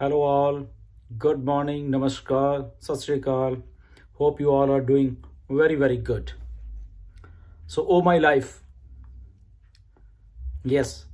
Hello all, good morning, namaskar, sat sri akal. Hope you all are doing very good. So, oh my life, yes,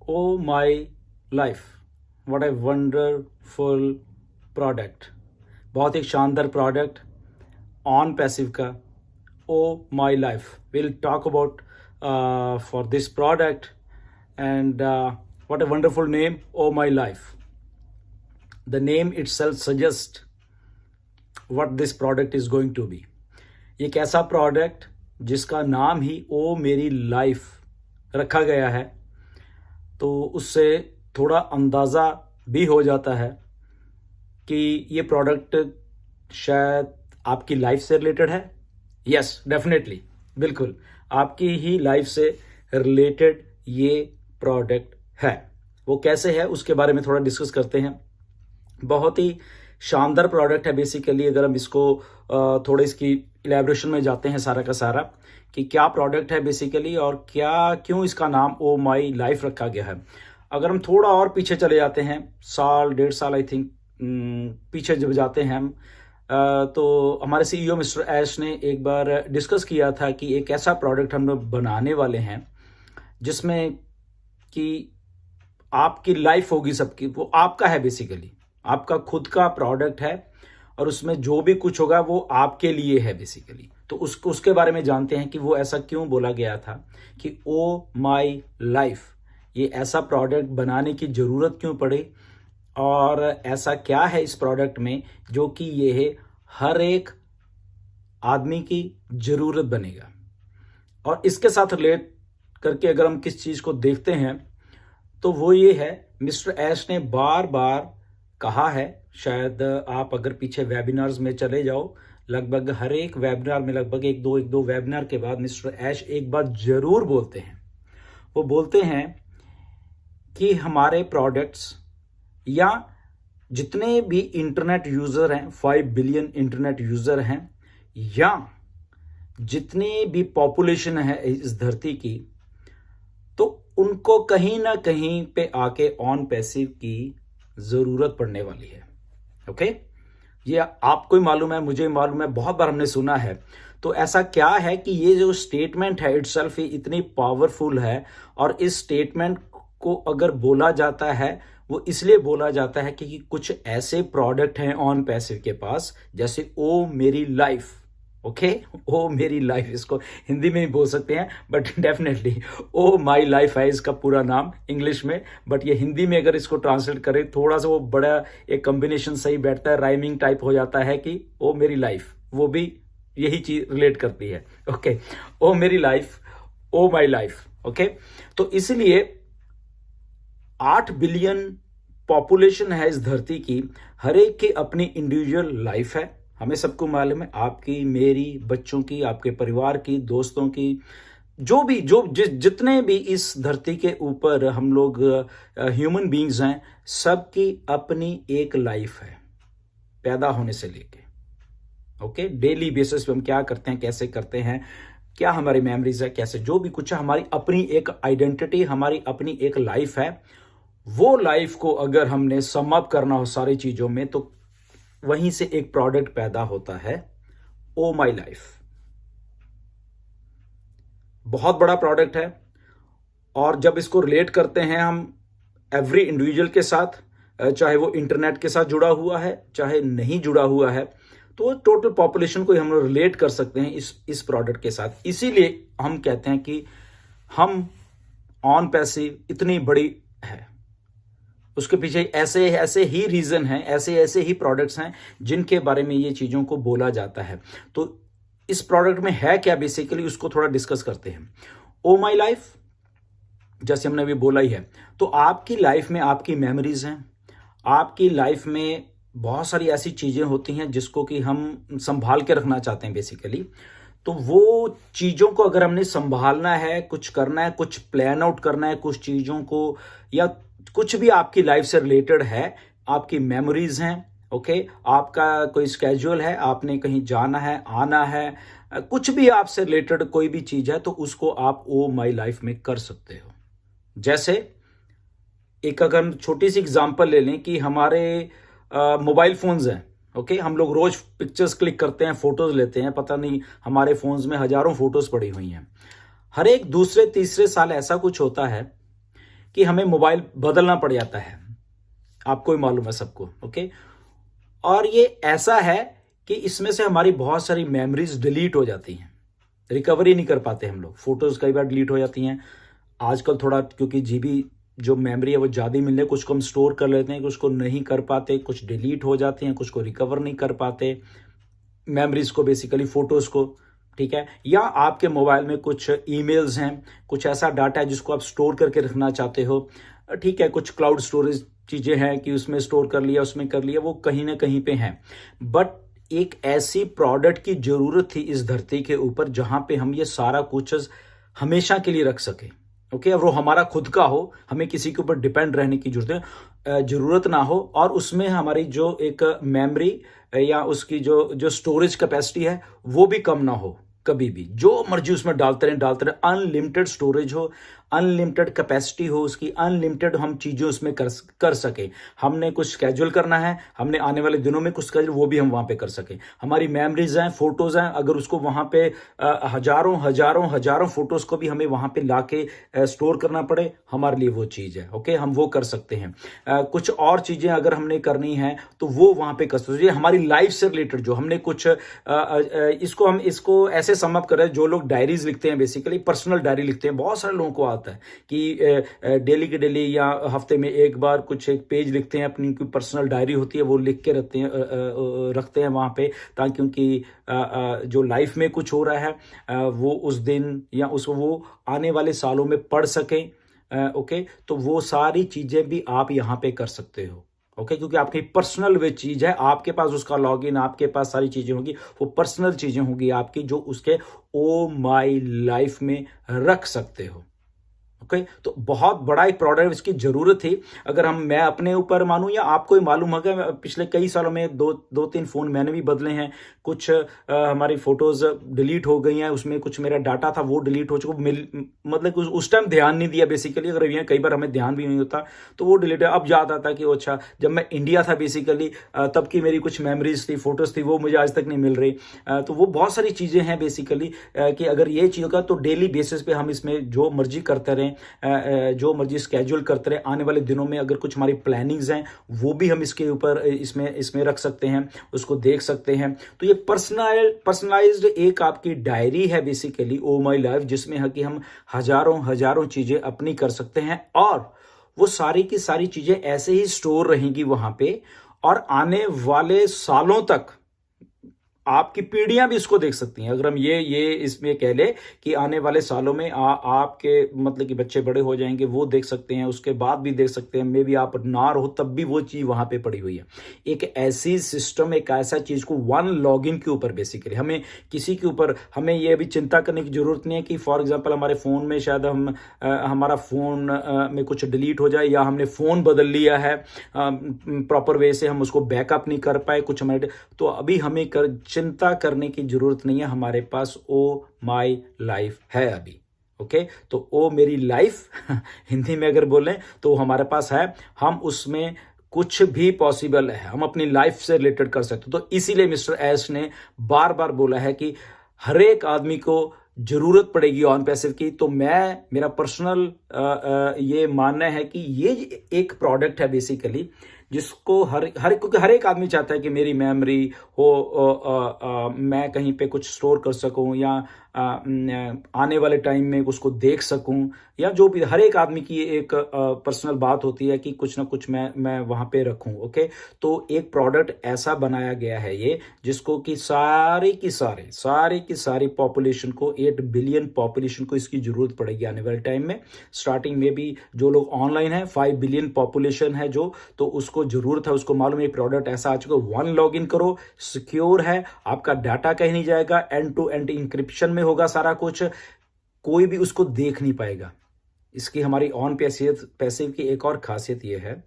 oh my life, what a wonderful product. बहुत ही शानदार product on passive का oh my life will talk about for this product and what a wonderful name, oh my life. The name itself suggests what this product is going to be. ये एक ऐसा product जिसका नाम ही ओ मेरी life रखा गया है, तो उससे थोड़ा अंदाज़ा भी हो जाता है कि ये प्रोडक्ट शायद आपकी लाइफ से रिलेटेड है. यस, डेफिनेटली, बिल्कुल आपकी ही लाइफ से रिलेटेड ये प्रोडक्ट है. वो कैसे है उसके बारे में थोड़ा डिस्कस करते हैं. बहुत ही शानदार प्रोडक्ट है. बेसिकली अगर हम इसको थोड़ा इसकी इलेबोरेशन में जाते हैं सारा का सारा कि क्या प्रोडक्ट है बेसिकली और क्या क्यों इसका नाम ओ माई लाइफ रखा गया है. अगर हम थोड़ा और पीछे चले जाते हैं, साल डेढ़ साल आई थिंक पीछे जब जाते हैं हम, तो हमारे सीईओ मिस्टर ऐश ने एक बार डिस्कस किया था कि एक ऐसा प्रोडक्ट हम लोग बनाने वाले हैं जिसमें कि आपकी लाइफ होगी सबकी, वो आपका है, बेसिकली आपका खुद का प्रोडक्ट है और उसमें जो भी कुछ होगा वो आपके लिए है बेसिकली. तो उसके बारे में जानते हैं कि वो ऐसा क्यों बोला गया था कि ओ माई लाइफ, ये ऐसा प्रोडक्ट बनाने की ज़रूरत क्यों पड़ी और ऐसा क्या है इस प्रोडक्ट में जो कि ये है हर एक आदमी की ज़रूरत बनेगा. और इसके साथ रिलेट करके अगर हम किस चीज़ को देखते हैं तो वो ये है, मिस्टर ऐश ने बार बार कहा है, शायद आप अगर पीछे वेबिनार्स में चले जाओ, लगभग हर एक वेबिनार में लगभग एक दो वेबिनार के बाद मिस्टर ऐश एक बात जरूर बोलते हैं. वो बोलते हैं कि हमारे प्रोडक्ट्स या जितने भी इंटरनेट यूज़र हैं, 5 बिलियन इंटरनेट यूज़र हैं, या जितनी भी पॉपुलेशन है इस धरती की, तो उनको कहीं ना कहीं पे आके ऑन पैसिव की ज़रूरत पड़ने वाली है. ओके, ये आपको ही मालूम है, मुझे मालूम है, बहुत बार हमने सुना है. तो ऐसा क्या है कि ये जो स्टेटमेंट है इटसेल्फ ही इतनी पावरफुल है और इस स्टेटमेंट को अगर बोला जाता है वो इसलिए बोला जाता है कि कुछ ऐसे प्रोडक्ट हैं ऑन पैसिव के पास, जैसे ओ मेरी लाइफ. ओके, ओ मेरी लाइफ, इसको हिंदी में ही बोल सकते हैं but definitely oh my life है इसका पूरा नाम इंग्लिश में. बट ये हिंदी में अगर इसको ट्रांसलेट करें थोड़ा सा वो बड़ा एक कॉम्बिनेशन सही बैठता है, राइमिंग टाइप हो जाता है कि ओ मेरी लाइफ, वो भी यही चीज रिलेट करती है. ओके, ओ मेरी life, oh my life. Okay, तो इसलिए 8 बिलियन पॉपुलेशन है इस धरती की, हर एक की अपनी इंडिविजुअल लाइफ है. हमें सबको मालूम है, आपकी, मेरी, बच्चों की, आपके परिवार की, दोस्तों की, जितने भी इस धरती के ऊपर हम लोग ह्यूमन बीइंग्स हैं, सबकी अपनी एक लाइफ है पैदा होने से लेके. ओके, डेली बेसिस पे हम क्या करते हैं, कैसे करते हैं, क्या हमारी मेमोरीज है, कैसे जो भी कुछ है, हमारी अपनी एक आइडेंटिटी, हमारी अपनी एक लाइफ है. वो लाइफ को अगर हमने सम अप करना हो सारी चीजों में तो वहीं से एक प्रोडक्ट पैदा होता है, ओ माई लाइफ. बहुत बड़ा प्रोडक्ट है और जब इसको रिलेट करते हैं हम एवरी इंडिविजुअल के साथ, चाहे वो इंटरनेट के साथ जुड़ा हुआ है चाहे नहीं जुड़ा हुआ है, तो टोटल पॉपुलेशन को हम रिलेट कर सकते हैं इस प्रोडक्ट के साथ. इसीलिए हम कहते हैं कि हम ऑन पैसिव इतनी बड़ी है. उसके पीछे ऐसे ऐसे ही रीजन हैं, ऐसे ही प्रोडक्ट्स हैं जिनके बारे में ये चीजों को बोला जाता है. तो इस प्रोडक्ट में है क्या बेसिकली, उसको थोड़ा डिस्कस करते हैं. ओ माई लाइफ, जैसे हमने अभी बोला ही है, तो आपकी लाइफ में आपकी मेमोरीज हैं, आपकी लाइफ में बहुत सारी ऐसी चीजें होती हैं जिसको कि हम संभाल के रखना चाहते हैं बेसिकली. तो वो चीजों को अगर हमने संभालना है, कुछ करना है, कुछ प्लान आउट करना है, कुछ चीजों को, या कुछ भी आपकी लाइफ से रिलेटेड है, आपकी मेमोरीज हैं. ओके, आपका कोई स्केड्यूल है, आपने कहीं जाना है, आना है, कुछ भी आपसे रिलेटेड कोई भी चीज है, तो उसको आप ओ माई लाइफ में कर सकते हो. जैसे एक अगर छोटी सी एग्जांपल ले लें कि हमारे मोबाइल फोन्स हैं, ओके, हम लोग रोज पिक्चर्स क्लिक करते हैं, फोटोज लेते हैं, पता नहीं हमारे फोन्स में हजारों फोटोज पड़ी हुई हैं। हर एक दूसरे तीसरे साल ऐसा कुछ होता है कि हमें मोबाइल बदलना पड़ जाता है, आपको ही मालूम है सबको, ओके। और ये ऐसा है कि इसमें से हमारी बहुत सारी मेमोरीज डिलीट हो जाती हैं, रिकवरी नहीं कर पाते हम लोग, फोटोज कई बार डिलीट हो जाती हैं। आजकल थोड़ा क्योंकि जीबी जो मेमोरी है वो ज़्यादा मिलने, कुछ को हम स्टोर कर लेते हैं, कुछ को नहीं कर पाते, कुछ डिलीट हो जाते हैं, कुछ को रिकवर नहीं कर पाते मेमोरीज को, बेसिकली फोटोज को, ठीक है। या आपके मोबाइल में कुछ ईमेल्स हैं, कुछ ऐसा डाटा है जिसको आप स्टोर करके रखना चाहते हो, ठीक है, कुछ क्लाउड स्टोरेज चीजें हैं कि उसमें स्टोर कर लिया, उसमें कर लिया, वो कहीं ना कहीं पे हैं। बट एक ऐसी प्रोडक्ट की जरूरत थी इस धरती के ऊपर जहां पे हम ये सारा कुछ हमेशा के लिए रख सके, ओके। और वो हमारा खुद का हो, हमें किसी के ऊपर डिपेंड रहने की जरूरत ना हो, और उसमें हमारी जो एक मेमोरी या उसकी जो जो स्टोरेज कैपेसिटी है वो भी कम ना हो। कभी भी जो मर्जी उसमें डालते रहे, अनलिमिटेड स्टोरेज हो, अनलिमिटेड कैपेसिटी हो उसकी, अनलिमिटेड हम चीजें उसमें कर सके। हमने कुछ स्केड्यूल करना है, हमने आने वाले दिनों में कुछ स्केड्यूल, वो भी हम वहां पे कर सके। हमारी मेमोरीज हैं, फोटोज हैं, अगर उसको वहां पे हजारों हजारों हजारों फोटोज को भी हमें वहां पे लाके स्टोर करना पड़े, हमारे लिए वो चीज है, ओके, हम वो कर सकते हैं। कुछ और चीजें अगर हमने करनी है तो वो वहां पे कर सकते हैं। हमारी लाइफ से रिलेटेड जो हमने कुछ इसको ऐसे सम अप कर रहे हैं, जो लोग डायरीज लिखते हैं, बेसिकली पर्सनल डायरी लिखते हैं, बहुत सारे लोगों को आता है कि डेली के डेली या हफ्ते में एक बार कुछ एक पेज लिखते हैं, अपनी कोई पर्सनल डायरी होती है वो लिख के रखते हैं वहां पे, ताकि उनकी जो लाइफ में कुछ हो रहा है वो उस दिन या वो आने वाले सालों में पढ़ सकें, ओके। तो वो सारी चीजें भी आप यहां पे कर सकते हो, ओके, क्योंकि आपकी पर्सनल वे चीज है, आपके पास उसका लॉगिन, आपके पास सारी चीजें होंगी, वो पर्सनल चीजें होंगी आपकी जो उसके ओ माई लाइफ में रख सकते हो, ओके। तो बहुत बड़ा एक प्रोडक्ट इसकी जरूरत थी। अगर मैं अपने ऊपर मानूं या आपको ही मालूम होगा, पिछले कई सालों में दो तीन फोन मैंने भी बदले हैं, कुछ हमारी फोटोज डिलीट हो गई हैं, उसमें कुछ मेरा डाटा था वो डिलीट हो चुका, मतलब उस टाइम ध्यान नहीं दिया बेसिकली, अगर ये कई बार हमें ध्यान भी नहीं होता तो वो डिलीट है। अब याद आता कि अच्छा जब मैं इंडिया था बेसिकली तब की मेरी कुछ मेमोरीज थी, फोटोज थी, वो मुझे आज तक नहीं मिल रही। तो वो बहुत सारी चीजें हैं बेसिकली कि अगर ये चीज होगा तो डेली बेसिस पे हम इसमें जो मर्जी करते रहें, जो मर्जी स्केड्यूल करते रहे, आने वाले दिनों में अगर कुछ हमारी प्लानिंग्स हैं वो भी हम इसके ऊपर इसमें रख सकते हैं, उसको देख सकते हैं। तो ये पर्सनलाइज्ड एक आपकी डायरी है बेसिकली ओ माई लाइफ, जिसमें है कि हम हजारों हजारों चीजें अपनी कर सकते हैं, और वो सारी की सारी चीजें ऐसे ही स्टोर रहेंगी वहां पे, और आने वाले सालों तक आपकी पीढ़ियां भी इसको देख सकती हैं। अगर हम ये इसमें कह ले कि आने वाले सालों में आपके मतलब कि बच्चे बड़े हो जाएंगे, वो देख सकते हैं, उसके बाद भी देख सकते हैं, मे भी आप ना रहो तब भी वो चीज वहां पे पड़ी हुई है। एक ऐसी सिस्टम, एक ऐसा चीज को वन लॉगिन के ऊपर बेसिकली हमें किसी के ऊपर हमें ये भी चिंता करने की जरूरत नहीं है कि फॉर एग्जाम्पल हमारे फोन में शायद हमारा फोन में कुछ डिलीट हो जाए, या हमने फोन बदल लिया है प्रॉपर वे से, हम उसको बैकअप नहीं कर पाए कुछ हमारे, तो अभी हमें चिंता करने की जरूरत नहीं है, हमारे पास ओ माई लाइफ है अभी, ओके। तो ओ मेरी लाइफ हिंदी में अगर बोलें तो हमारे पास है, हम उसमें कुछ भी पॉसिबल है, हम अपनी लाइफ से रिलेटेड कर सकते। तो इसीलिए मिस्टर एस ने बार बार बोला है कि हर एक आदमी को जरूरत पड़ेगी ऑन पैसिव की। तो मेरा पर्सनल ये मानना है कि ये एक प्रोडक्ट है बेसिकली, जिसको क्योंकि हर एक आदमी चाहता है कि मेरी मेमोरी हो, मैं कहीं पे कुछ स्टोर कर सकूं, या आने वाले टाइम में उसको देख सकूं, या जो भी हर एक आदमी की एक पर्सनल बात होती है कि कुछ ना कुछ मैं वहां पे रखूं, ओके। तो एक प्रोडक्ट ऐसा बनाया गया है ये, जिसको कि सारी की सारी पॉपुलेशन को, 8 बिलियन पॉपुलेशन को इसकी जरूरत पड़ेगी आने वाले टाइम में। स्टार्टिंग में भी जो लोग ऑनलाइन है 5 बिलियन पॉपुलेशन है जो, तो उसको जरूरत है, उसको मालूम है प्रोडक्ट ऐसा आ चुका है। वन लॉग इन करो, सिक्योर है, आपका डाटा कहीं नहीं जाएगा, एंड टू एंड इंक्रिप्शन में होगा सारा कुछ, कोई भी उसको देख नहीं पाएगा। इसकी हमारी ऑन पैसिव की एक और खासियत यह है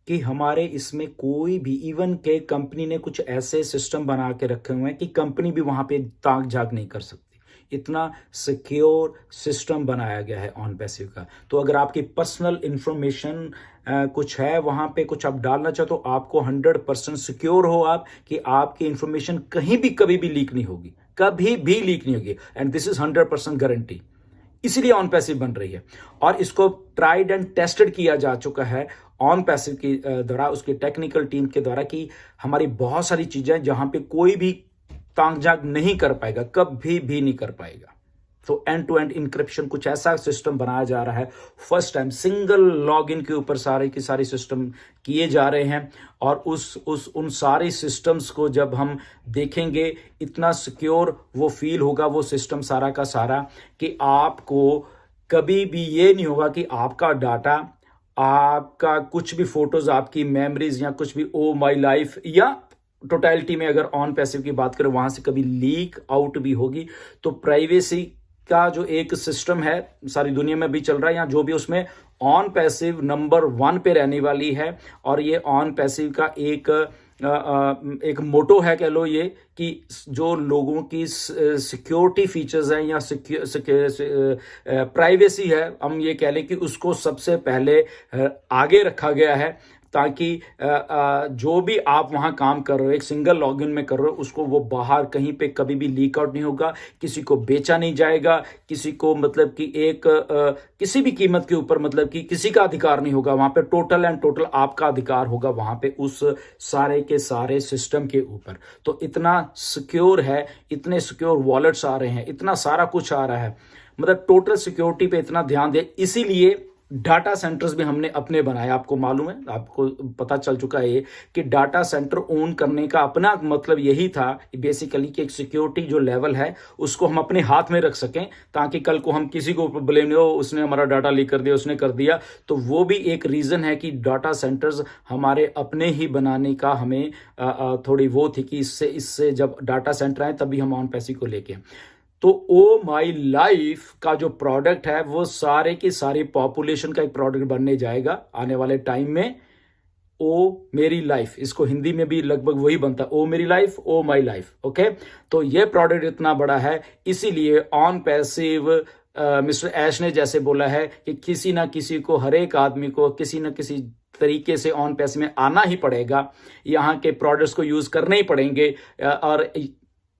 कि हमारे इसमें कोई भी, इवन के कंपनी ने कुछ ऐसे सिस्टम बना के रखे हुए हैं कि कंपनी भी वहां पे ताक झाक नहीं कर सकती, इतना सिक्योर सिस्टम बनाया गया है ऑन पैसिव का। तो अगर आपकी पर्सनल इंफॉर्मेशन कुछ है वहां पे, कुछ आप डालना चाहो तो आपको 100% सिक्योर हो आप कि आपकी इंफॉर्मेशन कहीं भी कभी भी लीक नहीं होगी, कभी भी लीक नहीं होगी, एंड दिस इज 100% गारंटी। इसीलिए ऑन पैसिव बन रही है और इसको ट्राइड एंड टेस्टेड किया जा चुका है ऑन पैसिव के द्वारा, उसकी टेक्निकल टीम के द्वारा, कि हमारी बहुत सारी चीजें जहां पे कोई भी ताक झाक नहीं कर पाएगा, कभी भी नहीं कर पाएगा। तो एंड टू एंड इंक्रिप्शन कुछ ऐसा सिस्टम बनाया जा रहा है, फर्स्ट टाइम सिंगल लॉगिन के ऊपर सारे के सारे सिस्टम किए जा रहे हैं। और उन सारे सिस्टम्स को जब हम देखेंगे इतना सिक्योर वो फील होगा वो सिस्टम सारा का सारा, कि आपको कभी भी ये नहीं होगा कि आपका डाटा, आपका कुछ भी फोटोज, आपकी मेमोरीज या कुछ भी ओ माई लाइफ या टोटलिटी में अगर ऑन पैसिव की बात करें वहां से कभी लीक आउट भी होगी। तो प्राइवेसी का जो एक सिस्टम है सारी दुनिया में भी चल रहा है, या जो भी, उसमें ऑन पैसिव नंबर 1 पे रहने वाली है। और ये ऑन पैसिव का एक मोटो है, कह लो ये, कि जो लोगों की सिक्योरिटी फीचर्स हैं या प्राइवेसी है, हम ये कह लें कि उसको सबसे पहले आगे रखा गया है, ताकि जो भी आप वहां काम कर रहे हो, एक सिंगल लॉगिन में कर रहे हो, उसको वो बाहर कहीं पे कभी भी लीक आउट नहीं होगा, किसी को बेचा नहीं जाएगा, किसी को मतलब कि किसी भी कीमत के ऊपर मतलब कि किसी का अधिकार नहीं होगा वहां पे, टोटल एंड टोटल आपका अधिकार होगा वहां पे उस सारे के सारे सिस्टम के ऊपर। तो इतना सिक्योर है, इतने सिक्योर वॉलेट्स आ रहे हैं, इतना सारा कुछ आ रहा है, मतलब टोटल सिक्योरिटी पे इतना ध्यान दे। इसीलिए डाटा सेंटर्स भी हमने अपने बनाए। आपको मालूम है, आपको पता चल चुका है कि डाटा सेंटर ओन करने का अपना मतलब यही था बेसिकली कि एक सिक्योरिटी जो लेवल है उसको हम अपने हाथ में रख सकें, ताकि कल को हम किसी को ब्लेम नहीं हो, उसने हमारा डाटा लीक कर दिया, उसने कर दिया। तो वो भी एक रीजन है कि डाटा सेंटर्स हमारे अपने ही बनाने का हमें थोड़ी वो थी कि इससे जब डाटा सेंटर आए तभी हम ऑन पैसिव को लेके। तो ओ माई लाइफ का जो प्रोडक्ट है वो सारे की सारी पॉपुलेशन का एक प्रोडक्ट बनने जाएगा आने वाले टाइम में। ओ मेरी लाइफ, इसको हिंदी में भी लगभग वही बनता है, ओ मेरी life, oh my life. Okay, तो ये प्रोडक्ट इतना बड़ा है, इसीलिए ऑन पैसिव मिस्टर ऐश ने जैसे बोला है कि किसी ना किसी को, हर एक आदमी को किसी ना किसी तरीके से ऑन पैसिव में आना ही पड़ेगा, यहाँ के प्रोडक्ट्स को यूज करने ही पड़ेंगे। और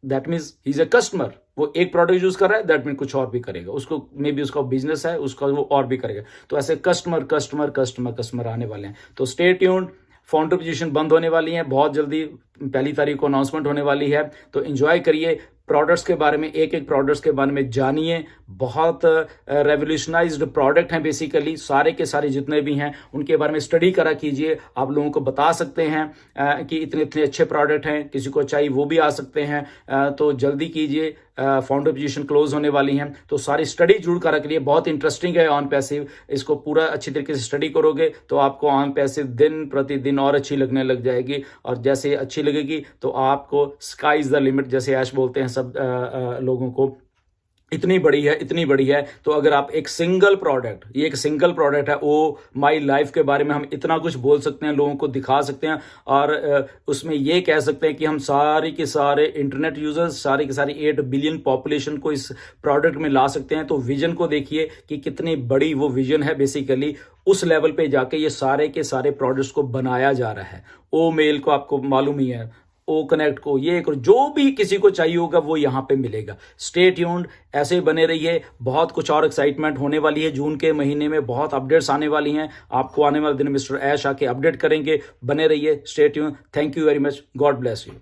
that means he is a customer, वो एक प्रोडक्ट यूज कर रहा है, दैट मीन कुछ और भी करेगा, उसको मे बी उसका बिजनेस है, उसका वो और भी करेगा। तो ऐसे कस्टमर कस्टमर कस्टमर कस्टमर आने वाले हैं। तो स्टे ट्यून्ड, फाउंडर पोजीशन बंद होने वाली है बहुत जल्दी, 1 तारीख को अनाउंसमेंट होने वाली है। तो एंजॉय करिए प्रोडक्ट्स के बारे में, एक एक प्रोडक्ट्स के बारे में जानिए। बहुत रेवोल्यूशनाइज्ड प्रोडक्ट हैं बेसिकली, सारे के सारे जितने भी हैं उनके बारे में स्टडी करा कीजिए। आप लोगों को बता सकते हैं कि इतने इतने अच्छे प्रोडक्ट हैं, किसी को चाहिए वो भी आ सकते हैं। तो जल्दी कीजिए, फाउंडर पोजीशन क्लोज होने वाली हैं। तो सारी स्टडी जरूर करा करिए, बहुत इंटरेस्टिंग है ऑन पैसिव। इसको पूरा अच्छी तरीके से स्टडी करोगे तो आपको ऑन पैसिव दिन प्रतिदिन और अच्छी लगने लग जाएगी, और जैसे अच्छी लगेगी तो आपको स्काई इज द लिमिट, जैसे ऐश बोलते हैं सब लोगों को, इतनी बड़ी है, इतनी बड़ी है। तो अगर आप एक सिंगल प्रोडक्ट, ये एक सिंगल प्रोडक्ट है, ओ माई लाइफ के बारे में हम इतना कुछ बोल सकते हैं, लोगों को दिखा सकते हैं, और उसमें ये कह सकते हैं कि हम सारे के सारे इंटरनेट यूजर्स, सारे के सारे 8 बिलियन पॉपुलेशन को इस प्रोडक्ट में ला सकते हैं। तो विजन को देखिए कि कितनी बड़ी वो विजन है, बेसिकली उस लेवल पे जाके ये सारे के सारे प्रोडक्ट्स को बनाया जा रहा है। ओ मेल को आपको मालूम ही है, ओ कनेक्ट को, ये करो, जो भी किसी को चाहिए होगा वो यहां पे मिलेगा। स्टे ट्यून्ड, ऐसे ही बने रहिए, बहुत कुछ और एक्साइटमेंट होने वाली है। जून के महीने में बहुत अपडेट्स आने वाली हैं, आपको आने वाले दिन मिस्टर ऐश आके अपडेट करेंगे। बने रहिए, stay tuned. Thank you very much, God bless you.